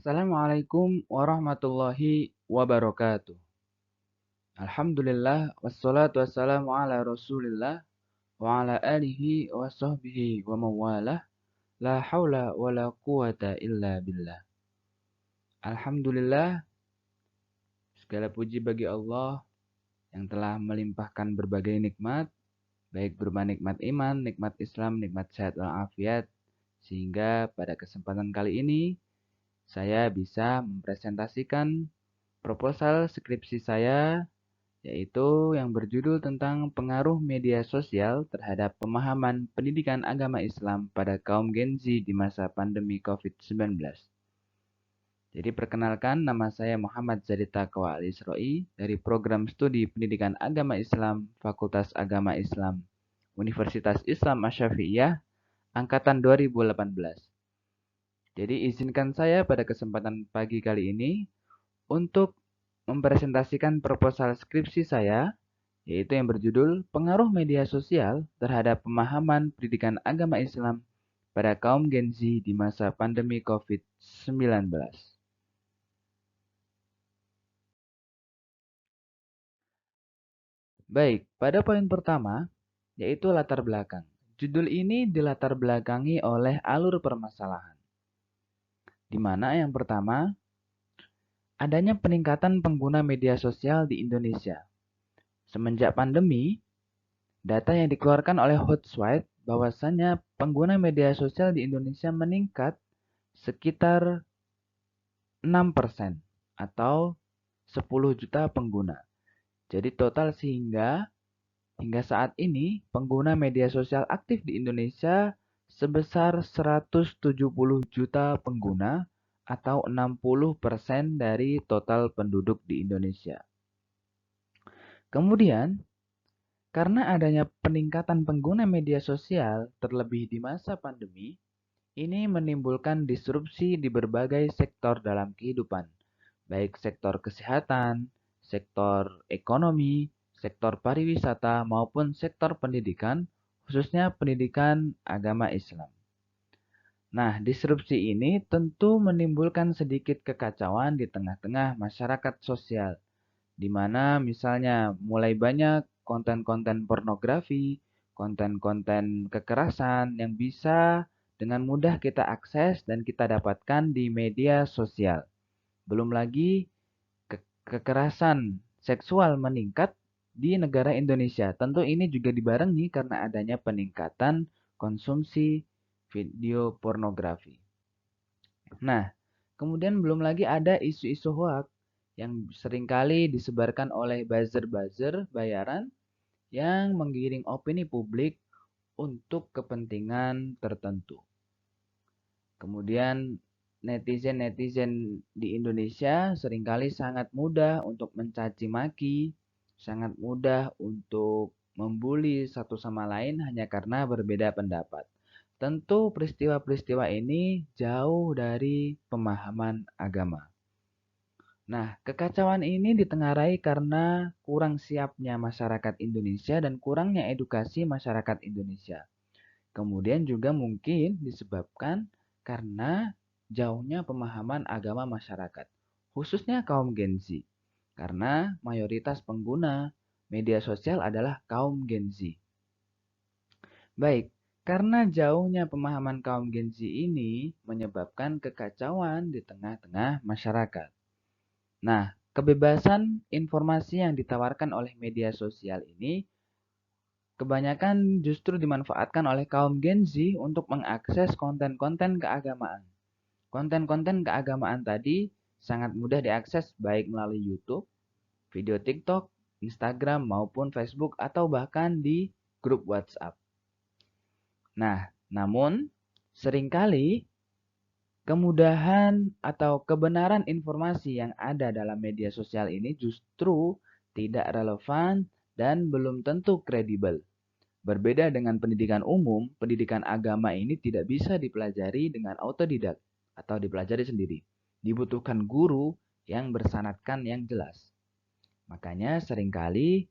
Assalamualaikum warahmatullahi wabarakatuh. Alhamdulillah wassalatu wassalamu ala Rasulillah wa ala alihi wa sahbihi wa mawalah. La haula wa la quwata illa billah. Alhamdulillah, segala puji bagi Allah yang telah melimpahkan berbagai nikmat, baik berupa nikmat iman, nikmat Islam, nikmat sehat walafiat, sehingga pada kesempatan kali ini saya bisa mempresentasikan proposal skripsi saya, yaitu yang berjudul tentang pengaruh media sosial terhadap pemahaman pendidikan agama Islam pada kaum Gen Z di masa pandemi COVID-19. Jadi perkenalkan, nama saya Muhammad Zadid Taqwa Al-Isroi dari Program Studi Pendidikan Agama Islam Fakultas Agama Islam Universitas Islam Asy-Syafi'iyah Angkatan 2018. Jadi izinkan saya pada kesempatan pagi kali ini untuk mempresentasikan proposal skripsi saya, yaitu yang berjudul Pengaruh Media Sosial Terhadap Pemahaman Pendidikan Agama Islam pada Kaum Gen Z di Masa Pandemi COVID-19. Baik, pada poin pertama, yaitu latar belakang. Judul ini dilatar belakangi oleh alur permasalahan, di mana yang pertama, adanya peningkatan pengguna media sosial di Indonesia. Semenjak pandemi, data yang dikeluarkan oleh Hootsuite bahwasannya pengguna media sosial di Indonesia meningkat sekitar 6% atau 10 juta pengguna. Jadi total hingga saat ini pengguna media sosial aktif di Indonesia sebesar 170 juta pengguna atau 60% dari total penduduk di Indonesia. Kemudian, karena adanya peningkatan pengguna media sosial terlebih di masa pandemi, ini menimbulkan disrupsi di berbagai sektor dalam kehidupan, baik sektor kesehatan, sektor ekonomi, sektor pariwisata, maupun sektor pendidikan, khususnya pendidikan agama Islam. Nah, disrupsi ini tentu menimbulkan sedikit kekacauan di tengah-tengah masyarakat sosial, di mana misalnya mulai banyak konten-konten pornografi, konten-konten kekerasan yang bisa dengan mudah kita akses dan kita dapatkan di media sosial. Belum lagi kekerasan seksual meningkat di negara Indonesia. Tentu ini juga dibarengi karena adanya peningkatan konsumsi video pornografi. Nah, kemudian belum lagi ada isu-isu hoak yang seringkali disebarkan oleh buzzer-buzzer bayaran yang menggiring opini publik untuk kepentingan tertentu. Kemudian netizen-netizen di Indonesia seringkali sangat mudah untuk mencaci maki, sangat mudah untuk membuli satu sama lain hanya karena berbeda pendapat. Tentu peristiwa-peristiwa ini jauh dari pemahaman agama. Nah, kekacauan ini ditengarai karena kurang siapnya masyarakat Indonesia dan kurangnya edukasi masyarakat Indonesia. Kemudian juga mungkin disebabkan karena jauhnya pemahaman agama masyarakat, khususnya kaum Gen Z. Karena mayoritas pengguna media sosial adalah kaum Gen Z. Baik, karena jauhnya pemahaman kaum Gen Z ini menyebabkan kekacauan di tengah-tengah masyarakat. Nah, kebebasan informasi yang ditawarkan oleh media sosial ini kebanyakan justru dimanfaatkan oleh kaum Gen Z untuk mengakses konten-konten keagamaan. Konten-konten keagamaan tadi sangat mudah diakses baik melalui YouTube, video TikTok, Instagram maupun Facebook atau bahkan di grup WhatsApp. Nah, namun seringkali kemudahan atau kebenaran informasi yang ada dalam media sosial ini justru tidak relevan dan belum tentu kredibel. Berbeda dengan pendidikan umum, pendidikan agama ini tidak bisa dipelajari dengan autodidak atau dipelajari sendiri. Dibutuhkan guru yang bersanadkan yang jelas. Makanya seringkali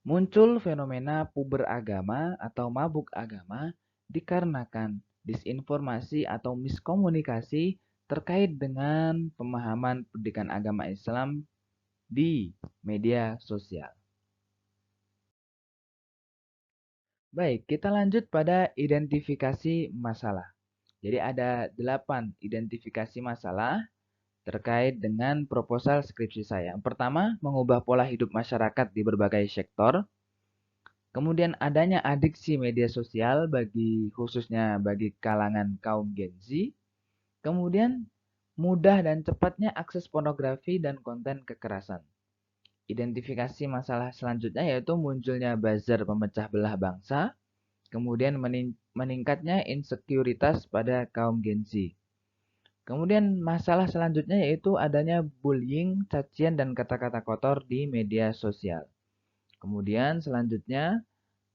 muncul fenomena puber agama atau mabuk agama dikarenakan disinformasi atau miskomunikasi terkait dengan pemahaman pendidikan agama Islam di media sosial. Baik, kita lanjut pada identifikasi masalah. Jadi ada 8 identifikasi masalah terkait dengan proposal skripsi saya. Yang pertama, mengubah pola hidup masyarakat di berbagai sektor. Kemudian adanya adiksi media sosial khususnya bagi kalangan kaum Gen Z. Kemudian mudah dan cepatnya akses pornografi dan konten kekerasan. Identifikasi masalah selanjutnya yaitu munculnya buzzer pemecah belah bangsa, kemudian meningkatnya insekuritas pada kaum Gen Z. Kemudian masalah selanjutnya yaitu adanya bullying, cacian, dan kata-kata kotor di media sosial. Kemudian selanjutnya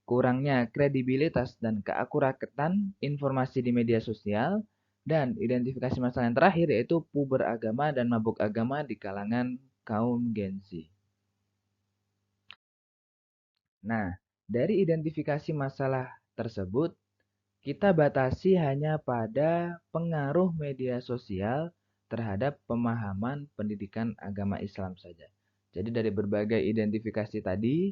kurangnya kredibilitas dan keakuratan informasi di media sosial. Dan identifikasi masalah yang terakhir yaitu puber agama dan mabuk agama di kalangan kaum Gen Z. Nah, dari identifikasi masalah tersebut, kita batasi hanya pada pengaruh media sosial terhadap pemahaman pendidikan agama Islam saja. Jadi dari berbagai identifikasi tadi,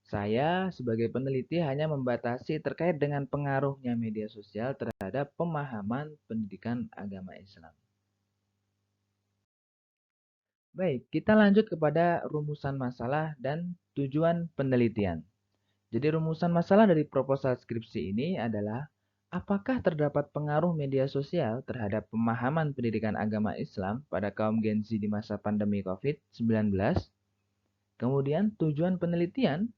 saya sebagai peneliti hanya membatasi terkait dengan pengaruhnya media sosial terhadap pemahaman pendidikan agama Islam. Baik, kita lanjut kepada rumusan masalah dan tujuan penelitian. Jadi rumusan masalah dari proposal skripsi ini adalah apakah terdapat pengaruh media sosial terhadap pemahaman pendidikan agama Islam pada kaum Gen Z di masa pandemi COVID-19? Kemudian tujuan penelitian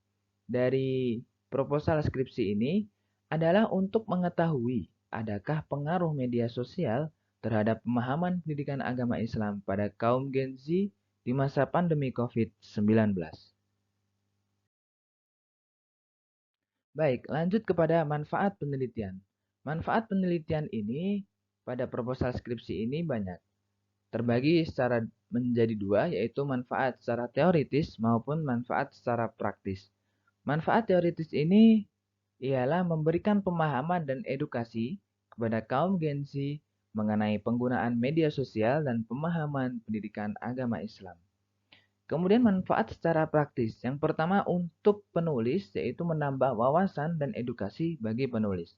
dari proposal skripsi ini adalah untuk mengetahui adakah pengaruh media sosial terhadap pemahaman pendidikan agama Islam pada kaum Gen Z di masa pandemi COVID-19. Baik, lanjut kepada manfaat penelitian. Manfaat penelitian ini pada proposal skripsi ini banyak. Terbagi secara menjadi dua, yaitu manfaat secara teoritis maupun manfaat secara praktis. Manfaat teoritis ini ialah memberikan pemahaman dan edukasi kepada kaum Gen Z mengenai penggunaan media sosial dan pemahaman pendidikan agama Islam. Kemudian manfaat secara praktis. Yang pertama untuk penulis yaitu menambah wawasan dan edukasi bagi penulis.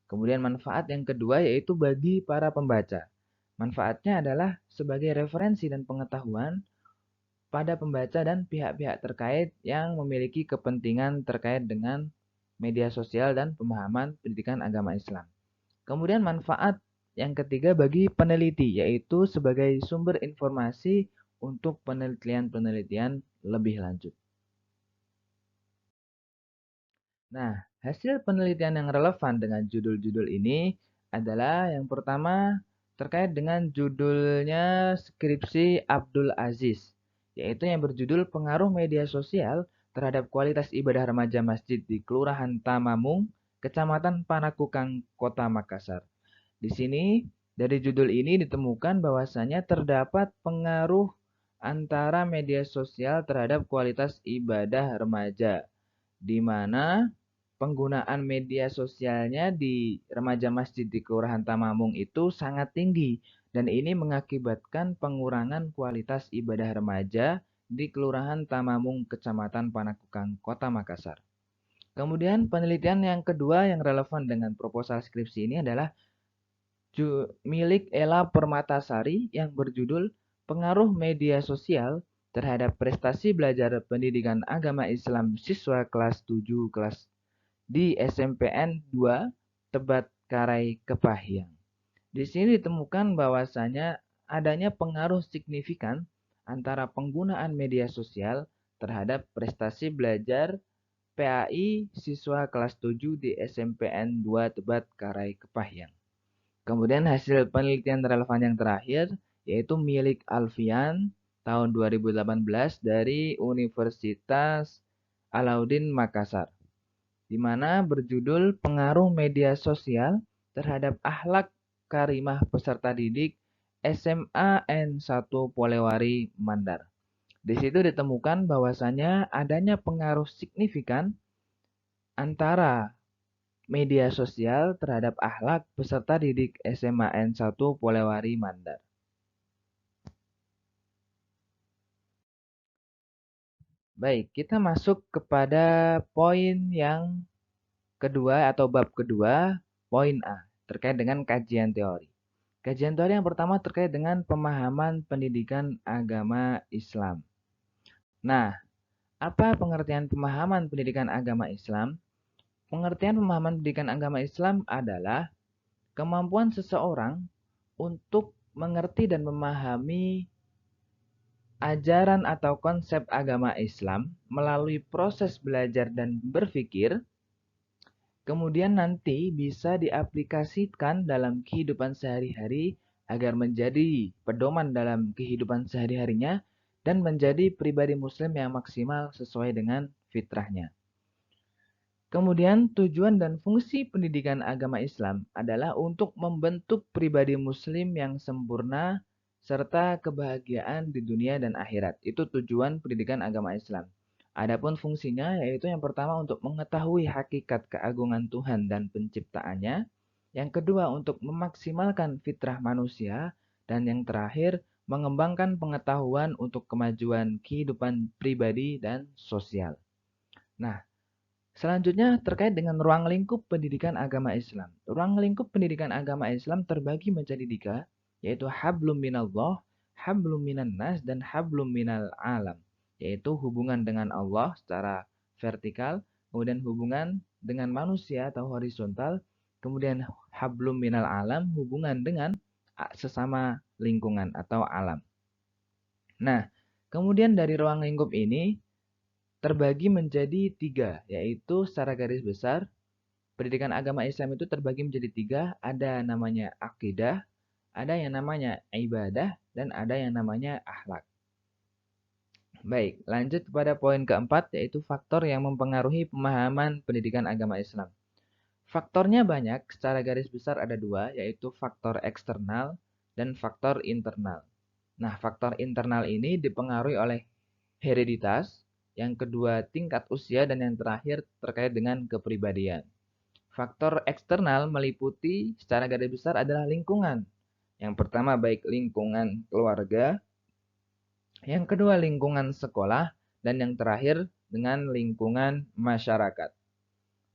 Kemudian manfaat yang kedua yaitu bagi para pembaca. Manfaatnya adalah sebagai referensi dan pengetahuan pada pembaca dan pihak-pihak terkait yang memiliki kepentingan terkait dengan media sosial dan pemahaman pendidikan agama Islam. Kemudian manfaat yang ketiga bagi peneliti, yaitu sebagai sumber informasi untuk penelitian-penelitian lebih lanjut. Nah, hasil penelitian yang relevan dengan judul-judul ini adalah yang pertama terkait dengan judulnya skripsi Abdul Aziz, yaitu yang berjudul Pengaruh Media Sosial terhadap Kualitas Ibadah Remaja Masjid di Kelurahan Tamamung, Kecamatan Panakukang, Kota Makassar. Di sini, dari judul ini ditemukan bahwasanya terdapat pengaruh antara media sosial terhadap kualitas ibadah remaja, di mana penggunaan media sosialnya di remaja masjid di Kelurahan Tamamung itu sangat tinggi, dan ini mengakibatkan pengurangan kualitas ibadah remaja di Kelurahan Tamamung, Kecamatan Panakukang, Kota Makassar. Kemudian penelitian yang kedua yang relevan dengan proposal skripsi ini adalah milik Ella Permatasari yang berjudul Pengaruh Media Sosial terhadap Prestasi Belajar Pendidikan Agama Islam Siswa kelas 7 kelas di SMPN 2 Tebat Karai Kepahyang. Di sini ditemukan bahwasanya adanya pengaruh signifikan antara penggunaan media sosial terhadap prestasi belajar PAI siswa kelas 7 di SMPN 2 Tebat Karai Kepahyang. Kemudian hasil penelitian relevan yang terakhir yaitu milik Alfian tahun 2018 dari Universitas Alauddin Makassar, di mana berjudul Pengaruh Media Sosial terhadap Akhlak Karimah Peserta Didik SMA N1 Polewari Mandar. Di situ ditemukan bahwasanya adanya pengaruh signifikan antara media sosial terhadap akhlak peserta didik SMA N1 Polewari Mandar. Baik, kita masuk kepada poin yang kedua atau bab kedua, poin A, terkait dengan kajian teori. Kajian teori yang pertama terkait dengan pemahaman pendidikan agama Islam. Nah, apa pengertian pemahaman pendidikan agama Islam? Pengertian pemahaman pendidikan agama Islam adalah kemampuan seseorang untuk mengerti dan memahami ajaran atau konsep agama Islam melalui proses belajar dan berpikir, kemudian nanti bisa diaplikasikan dalam kehidupan sehari-hari agar menjadi pedoman dalam kehidupan sehari-harinya dan menjadi pribadi muslim yang maksimal sesuai dengan fitrahnya. Kemudian tujuan dan fungsi pendidikan agama Islam adalah untuk membentuk pribadi muslim yang sempurna serta kebahagiaan di dunia dan akhirat. Itu tujuan pendidikan agama Islam. Adapun fungsinya yaitu yang pertama untuk mengetahui hakikat keagungan Tuhan dan penciptaannya, yang kedua untuk memaksimalkan fitrah manusia, dan yang terakhir mengembangkan pengetahuan untuk kemajuan kehidupan pribadi dan sosial. Nah, selanjutnya terkait dengan ruang lingkup pendidikan agama Islam. Ruang lingkup pendidikan agama Islam terbagi menjadi tiga, yaitu hablum minallah, hablum minan nas, dan hablum minal alam. Yaitu hubungan dengan Allah secara vertikal, kemudian hubungan dengan manusia atau horizontal, kemudian hablum minal alam, hubungan dengan sesama lingkungan atau alam. Nah, kemudian dari ruang lingkup ini terbagi menjadi tiga, yaitu secara garis besar, pendidikan agama Islam itu terbagi menjadi tiga, ada namanya akidah, ada yang namanya ibadah, dan ada yang namanya akhlak. Baik, lanjut kepada poin keempat, yaitu faktor yang mempengaruhi pemahaman pendidikan agama Islam. Faktornya banyak, secara garis besar ada dua, yaitu faktor eksternal dan faktor internal. Nah, faktor internal ini dipengaruhi oleh hereditas, yang kedua tingkat usia, dan yang terakhir terkait dengan kepribadian. Faktor eksternal meliputi secara garis besar adalah lingkungan. Yang pertama baik lingkungan keluarga, yang kedua lingkungan sekolah, dan yang terakhir dengan lingkungan masyarakat.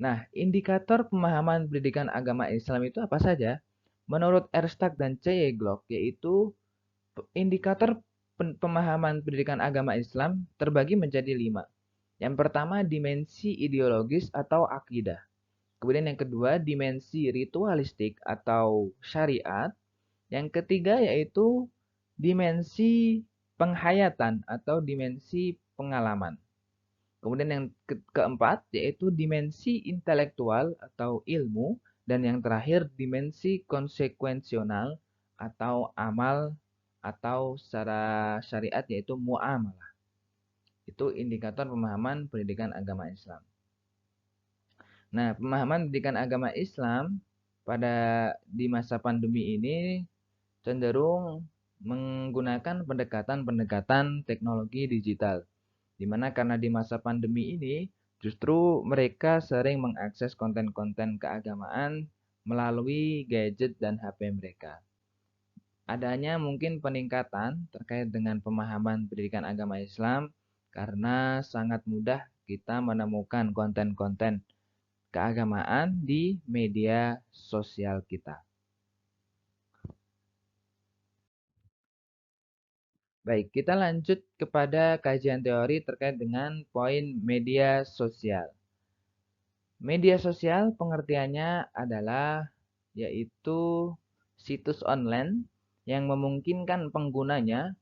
Nah, indikator pemahaman pendidikan agama Islam itu apa saja? Menurut Erstak dan C.Y. Glock, yaitu indikator pemahaman pendidikan agama Islam terbagi menjadi 5. Yang pertama, dimensi ideologis atau akidah. Kemudian yang kedua, dimensi ritualistik atau syariat. Yang ketiga yaitu dimensi penghayatan atau dimensi pengalaman. Kemudian yang keempat yaitu dimensi intelektual atau ilmu. Dan yang terakhir dimensi konsekuensional atau amal, atau secara syariat yaitu muamalah. Itu indikator pemahaman pendidikan agama Islam. Nah, pemahaman pendidikan agama Islam di masa pandemi ini cenderung menggunakan pendekatan-pendekatan teknologi digital. Di mana karena di masa pandemi ini justru mereka sering mengakses konten-konten keagamaan melalui gadget dan HP mereka. Adanya mungkin peningkatan terkait dengan pemahaman pendidikan agama Islam karena sangat mudah kita menemukan konten-konten keagamaan di media sosial kita. Baik, kita lanjut kepada kajian teori terkait dengan poin media sosial. Media sosial pengertiannya adalah yaitu situs online yang memungkinkan penggunanya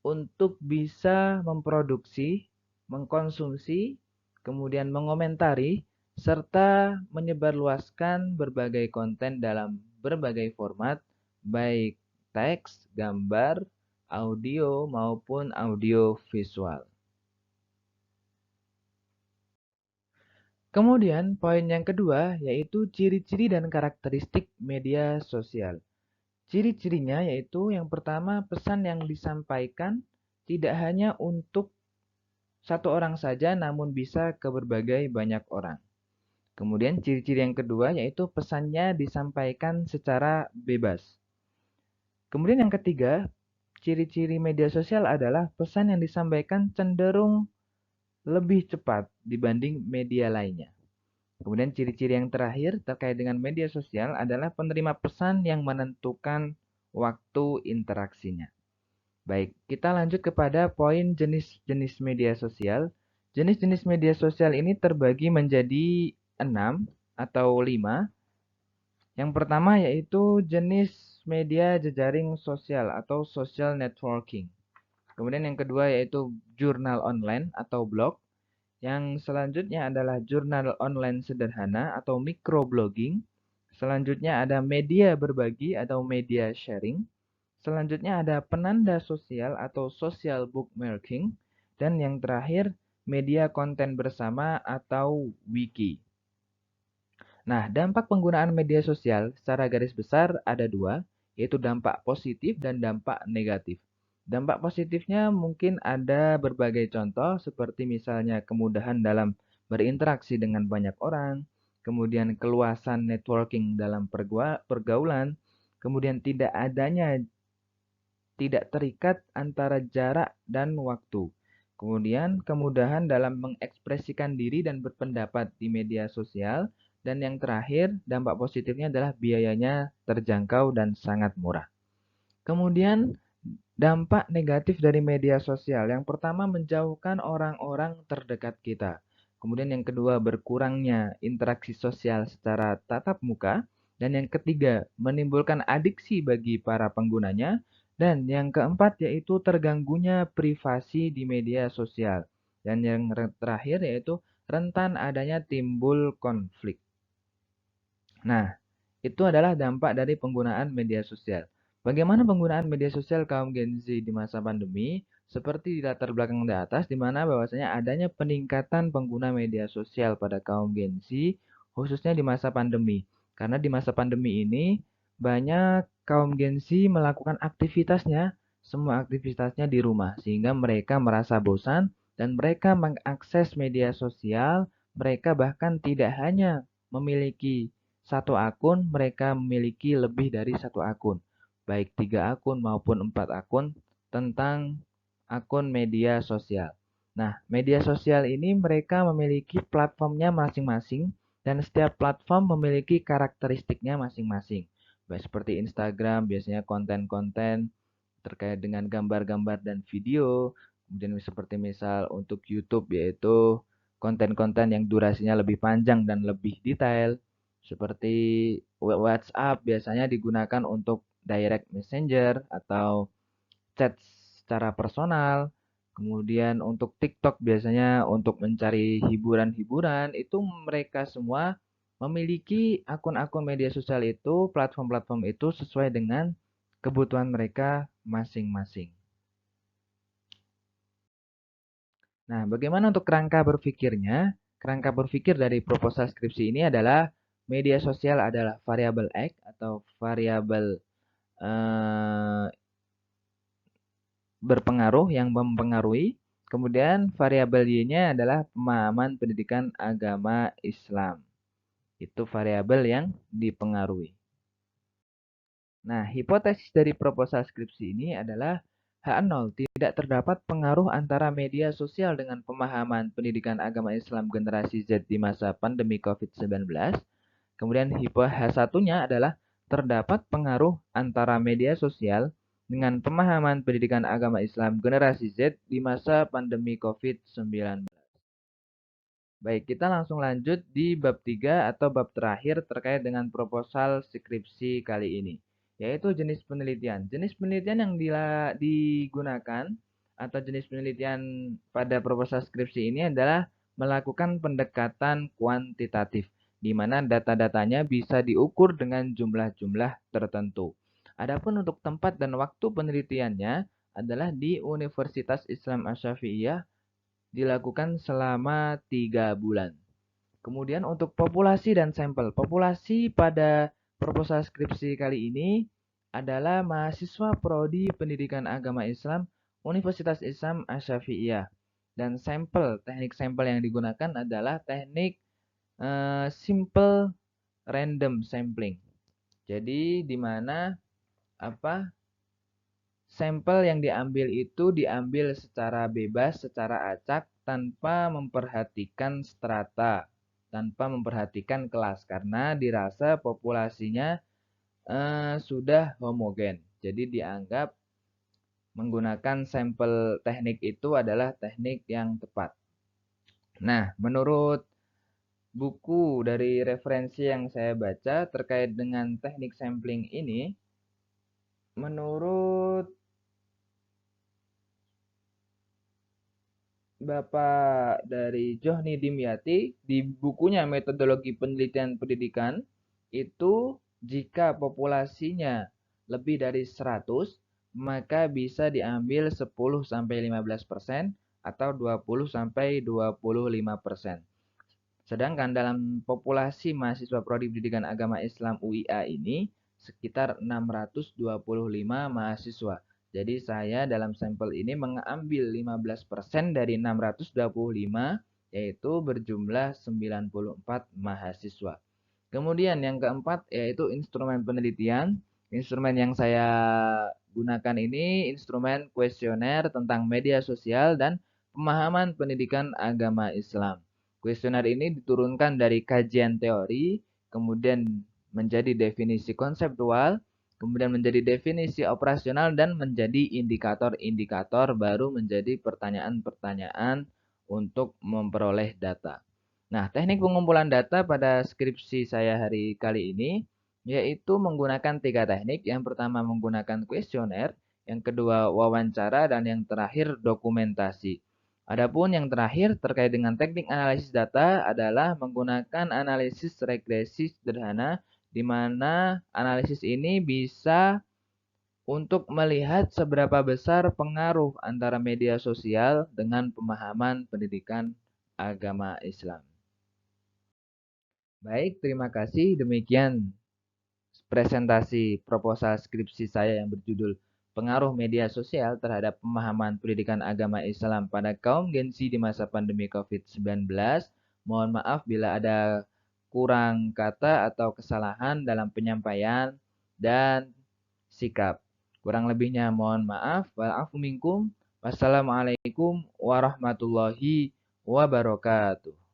untuk bisa memproduksi, mengkonsumsi, kemudian mengomentari, serta menyebarluaskan berbagai konten dalam berbagai format, baik teks, gambar, audio, maupun audio visual. Kemudian poin yang kedua yaitu ciri-ciri dan karakteristik media sosial. Ciri-cirinya yaitu yang pertama pesan yang disampaikan tidak hanya untuk satu orang saja namun bisa ke berbagai banyak orang. Kemudian ciri-ciri yang kedua yaitu pesannya disampaikan secara bebas. Kemudian yang ketiga, ciri-ciri media sosial adalah pesan yang disampaikan cenderung lebih cepat dibanding media lainnya. Kemudian ciri-ciri yang terakhir terkait dengan media sosial adalah penerima pesan yang menentukan waktu interaksinya. Baik, kita lanjut kepada poin jenis-jenis media sosial. Jenis-jenis media sosial ini terbagi menjadi 6 atau 5. Yang pertama yaitu jenis media jejaring sosial atau social networking. Kemudian yang kedua yaitu jurnal online atau blog. Yang selanjutnya adalah jurnal online sederhana atau microblogging. Selanjutnya ada media berbagi atau media sharing. Selanjutnya ada penanda sosial atau social bookmarking. Dan yang terakhir media konten bersama atau wiki. Nah, dampak penggunaan media sosial secara garis besar ada dua, yaitu dampak positif dan dampak negatif. Dampak positifnya mungkin ada berbagai contoh, seperti misalnya kemudahan dalam berinteraksi dengan banyak orang, kemudian keluasan networking dalam pergaulan, kemudian tidak terikat antara jarak dan waktu. Kemudian kemudahan dalam mengekspresikan diri dan berpendapat di media sosial. Dan yang terakhir, dampak positifnya adalah biayanya terjangkau dan sangat murah. Kemudian dampak negatif dari media sosial. Yang pertama, menjauhkan orang-orang terdekat kita. Kemudian yang kedua, berkurangnya interaksi sosial secara tatap muka. Dan yang ketiga, menimbulkan adiksi bagi para penggunanya. Dan yang keempat yaitu terganggunya privasi di media sosial. Dan yang terakhir yaitu rentan adanya timbul konflik. Nah, itu adalah dampak dari penggunaan media sosial. Bagaimana penggunaan media sosial kaum Gen Z di masa pandemi? Seperti di latar belakang di atas, di mana bahwasanya adanya peningkatan pengguna media sosial pada kaum Gen Z, khususnya di masa pandemi. Karena di masa pandemi ini, banyak kaum Gen Z melakukan semua aktivitasnya di rumah, sehingga mereka merasa bosan dan mereka mengakses media sosial, mereka bahkan tidak hanya memiliki satu akun, mereka memiliki lebih dari satu akun, baik 3 akun maupun 4 akun tentang akun media sosial. Nah, media sosial ini mereka memiliki platformnya masing-masing dan setiap platform memiliki karakteristiknya masing-masing. Baik seperti Instagram, biasanya konten-konten terkait dengan gambar-gambar dan video. Kemudian seperti misal untuk YouTube yaitu konten-konten yang durasinya lebih panjang dan lebih detail. Seperti WhatsApp biasanya digunakan untuk direct messenger atau chat secara personal. Kemudian untuk TikTok biasanya untuk mencari hiburan-hiburan. Itu mereka semua memiliki akun-akun media sosial itu, platform-platform itu sesuai dengan kebutuhan mereka masing-masing. Nah, bagaimana untuk kerangka berpikirnya? Kerangka berpikir dari proposal skripsi ini adalah media sosial adalah variabel X atau variabel berpengaruh yang mempengaruhi. Kemudian variabel Y-nya adalah pemahaman pendidikan agama Islam. Itu variabel yang dipengaruhi. Nah, hipotesis dari proposal skripsi ini adalah H0 tidak terdapat pengaruh antara media sosial dengan pemahaman pendidikan agama Islam generasi Z di masa pandemi COVID-19. Kemudian H1-nya adalah terdapat pengaruh antara media sosial dengan pemahaman pendidikan agama Islam generasi Z di masa pandemi COVID-19. Baik, kita langsung lanjut di bab 3 atau bab terakhir terkait dengan proposal skripsi kali ini, yaitu jenis penelitian. Jenis penelitian yang digunakan atau jenis penelitian pada proposal skripsi ini adalah melakukan pendekatan kuantitatif, di mana data-datanya bisa diukur dengan jumlah-jumlah tertentu. Adapun untuk tempat dan waktu penelitiannya adalah di Universitas Islam Asy-Syafi'iyah dilakukan selama 3 bulan. Kemudian untuk populasi dan sampel. Populasi pada proposal skripsi kali ini adalah mahasiswa prodi Pendidikan Agama Islam Universitas Islam Asy-Syafi'iyah. Dan teknik sampel yang digunakan adalah teknik simple random sampling. Jadi di mana sampel yang diambil itu diambil secara bebas, secara acak, tanpa memperhatikan strata, tanpa memperhatikan kelas, karena dirasa populasinya sudah homogen. Jadi dianggap menggunakan sampel teknik itu adalah teknik yang tepat. Nah, menurut buku dari referensi yang saya baca terkait dengan teknik sampling ini, menurut Bapak dari Johni Dimyati di bukunya Metodologi Penelitian Pendidikan itu jika populasinya lebih dari 100 maka bisa diambil 10-15% atau 20-25%. Sedangkan dalam populasi mahasiswa Prodi Pendidikan Agama Islam UIA ini sekitar 625 mahasiswa. Jadi saya dalam sampel ini mengambil 15% dari 625 yaitu berjumlah 94 mahasiswa. Kemudian yang keempat yaitu instrumen penelitian. Instrumen yang saya gunakan ini instrumen kuesioner tentang media sosial dan pemahaman pendidikan agama Islam. Kuesioner ini diturunkan dari kajian teori, kemudian menjadi definisi konseptual, kemudian menjadi definisi operasional, dan menjadi indikator-indikator, baru menjadi pertanyaan-pertanyaan untuk memperoleh data. Nah, teknik pengumpulan data pada skripsi saya hari kali ini yaitu menggunakan 3 teknik. Yang pertama menggunakan kuesioner, yang kedua wawancara, dan yang terakhir dokumentasi. Adapun yang terakhir terkait dengan teknik analisis data adalah menggunakan analisis regresi sederhana, di mana analisis ini bisa untuk melihat seberapa besar pengaruh antara media sosial dengan pemahaman pendidikan agama Islam. Baik, terima kasih. Demikian presentasi proposal skripsi saya yang berjudul Pengaruh Media Sosial Terhadap Pemahaman Pendidikan Agama Islam pada Kaum Gen Z di Masa Pandemi COVID-19. Mohon maaf bila ada kurang kata atau kesalahan dalam penyampaian dan sikap. Kurang lebihnya mohon maaf. Wa'afu minkum. Wassalamualaikum warahmatullahi wabarakatuh.